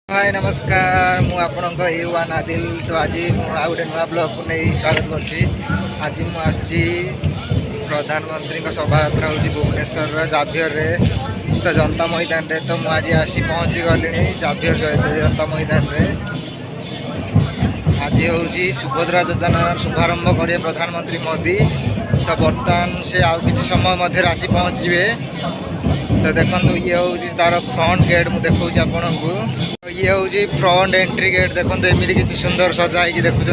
हाय नमस्कार मु आपण वन आदिल तो आज मुझे गोटे नुआ ब्लॉग को नहीं स्वागत आज मुझे प्रधानमंत्री सभायात्रा हूँ भुवनेश्वर जाभियर रे तो जनता मैदान रे तो मुझे आज आसी पहुँची गली जाभियर जनता मैदान रे आज हूँ सुभद्रा योजना शुभारंभ करेंगे प्रधानमंत्री मोदी तो बर्तमान से आउ कि समय मध्य आसी पहुँचे तो देखो ये हूँ तार फ्रंट गेट मुझे देखा आपण को ये हूँ फ्रंट एंट्री गेट देखो एमती कि सुंदर सजा है देखुं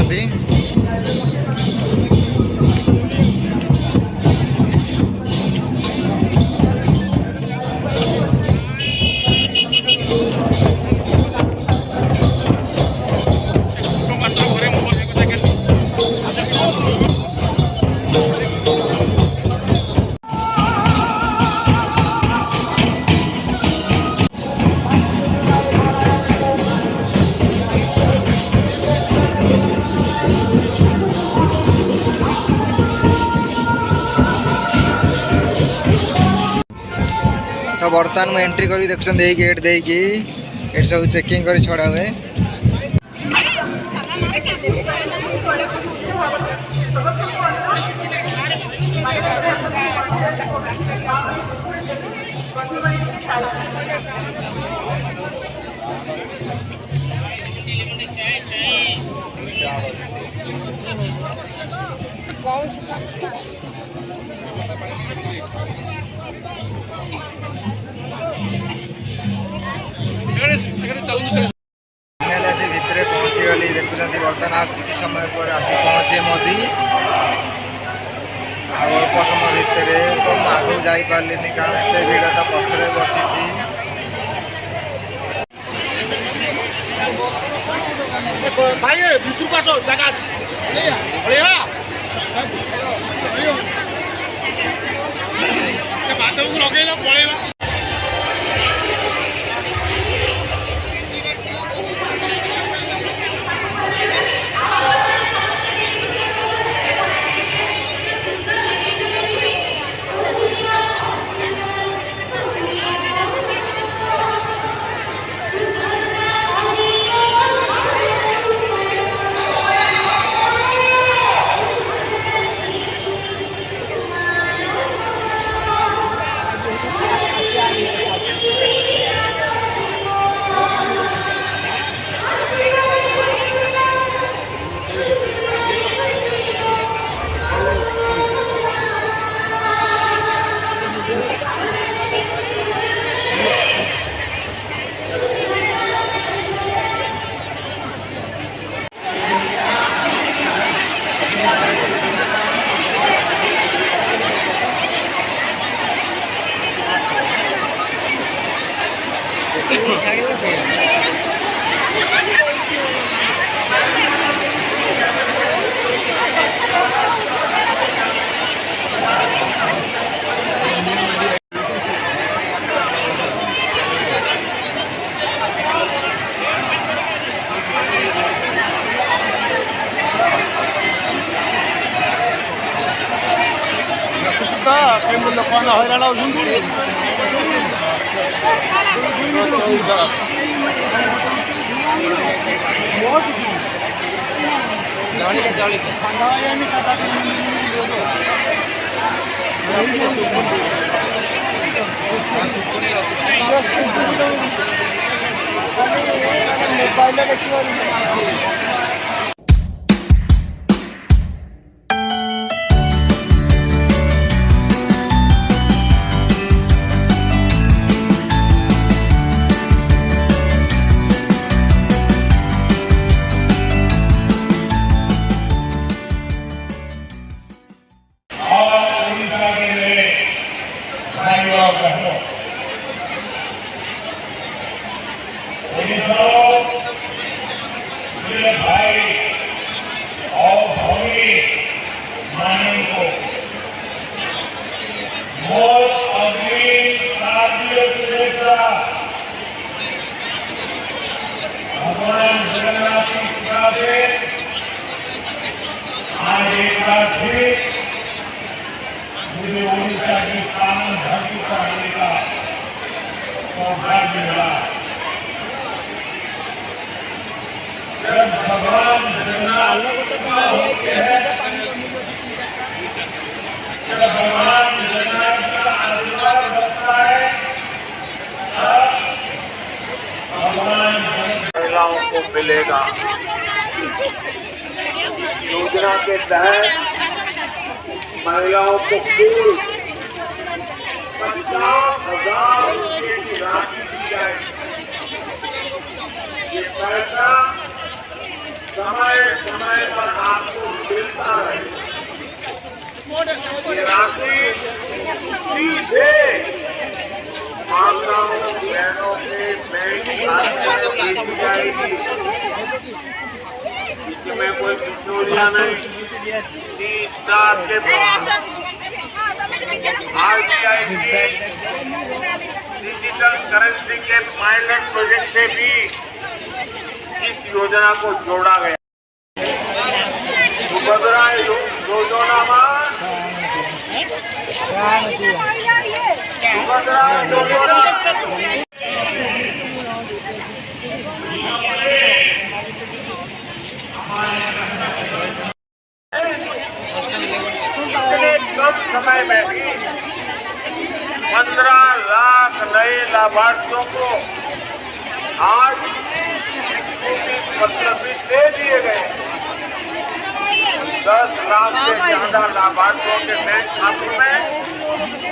तो बर्तमान मुझे एंट्री करी देखुं गेट देकी ये सब चेकिंग कर छड़ा हुए भितर पहुँची गली देखुं बर्तमान आप किसी समय पर आसी पहुँचे मोदी अल्प समय भितर तो आगे जापारे कारण एत भिड़ तो पचर बसी भाई भितर को आस जगह बादल को लगे पड़ेगा लोक हईराण मोबाइल देखिए भाई और भौरी मानव को मोर अग्नि साध्य सुरेखा भगवान जगन्नाथ की कृपा से आज एक बार फिर मुझे उड़ीसा की सामन धरती पर आने का सौभाग्य मिला। जगन्नाथ जब भगवान जगन्नाथ का आशीर्वाद बनता है भगवान महिलाओं को मिलेगा। योजना के तहत महिलाओं को कुल 50,000 रुपये की राशि दी जाएगी। ये पैसा समय समय पर आपको मिलता है। ये राशि सीधे माताओं बहनों के बैंक खाते में भेजी जाएगी। इसमें कोई बिचौलिया नहीं। 30 साल के बाद RBI की डिजिटल करेंसी के पायलट प्रोजेक्ट से भी इस योजना को जोड़ा गया। सुभद्रा योजना इतने कम समय में भी 15 लाख नए लाभार्थियों को आज पत्र भी दे दिए गए। 10 लाख से ज्यादा लाभार्थियों के बैंक खातों में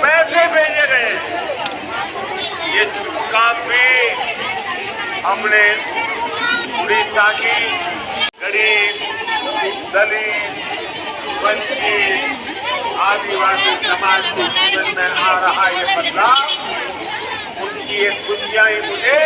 पैसे भेजे गए। ये काम भी हमने उड़ीसा की गरीब, दलित, वंचित, आदिवासी समाज के जीवन में आ रहा ये बदलाव, उसकी एक खुशियाँ ही मुझे